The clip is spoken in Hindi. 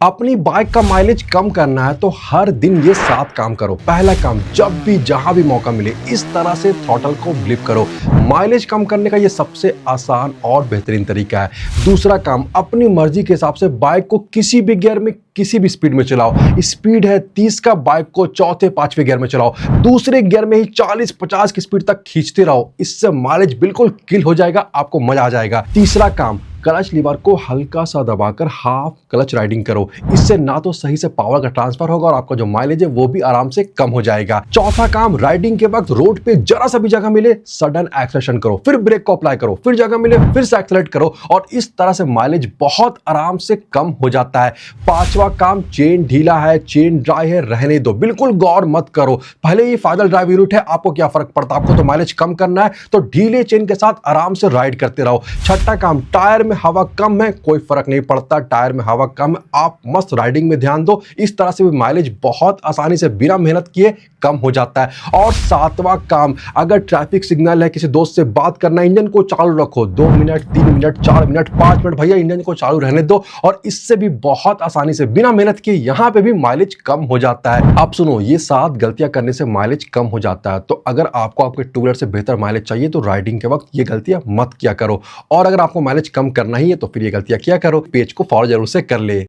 अपनी बाइक का माइलेज कम करना है तो हर दिन ये 7 काम करो। पहला काम, जब भी जहां भी मौका मिले इस तरह से थ्रॉटल को ब्लिप करो। माइलेज कम करने का ये सबसे आसान और बेहतरीन तरीका है। दूसरा काम, अपनी मर्जी के हिसाब से बाइक को किसी भी गियर में किसी भी स्पीड में चलाओ। स्पीड है 30 का, बाइक को चौथे पांचवें गियर में चलाओ। दूसरे गियर में ही 40-50 की स्पीड तक खींचते रहो। इससे माइलेज बिल्कुल किल हो जाएगा, आपको मजा आ जाएगा। तीसरा काम, क्लच लीवर को हल्का सा दबाकर हाफ क्लच राइडिंग करो। इससे ना तो सही से पावर का ट्रांसफर होगा और आपका जो माइलेज है वो भी आराम से कम हो जाएगा। चौथा काम, राइडिंग के वक्त रोड पे जरा सा भी जगह मिले सडन एक्सेलरेशन करो, फिर ब्रेक को अप्लाई करो, फिर जगह मिले फिर से एक्सेलरेट करो और इस तरह से माइलेज बहुत आराम से कम हो जाता है। पांचवा काम, चेन ढीला है, चेन ड्राई है, रहने दो, बिल्कुल गौर मत करो। भले ही फादल ड्राइव यूनिट है, आपको क्या फर्क पड़ता है? आपको तो माइलेज कम करना है तो ढीले चेन के साथ आराम से राइड करते रहो। छठा काम, टायर में हवा कम है, कोई फर्क नहीं पड़ता, टायर में हवा कम है, आप मस्त राइडिंग में ध्यान दो। इस तरह से भी माइलेज बहुत आसानी से बिना मेहनत किए कम हो जाता है। और सातवां काम, अगर ट्रैफिक सिग्नल है, किसी दोस्त से बात करना, इंजन को चालू रखो। 2 मिनट, 3 मिनट, 4 मिनट, 5 मिनट, भैया इंजन को चालू रहने दो और इससे भी बहुत आसानी से बिना मेहनत किए यहां पे भी माइलेज कम हो जाता है। अब सुनो, ये 7 गलतियां करने से माइलेज कम हो जाता है। तो अगर आपको आपके टू व्हीलर से बेहतर माइलेज चाहिए तो राइडिंग के वक्त ये गलतियां मत किया करो। और अगर आपको माइलेज कम करना ही है तो फिर ये गलतियां किया करो। पेज को फॉलो जरूर से कर ले।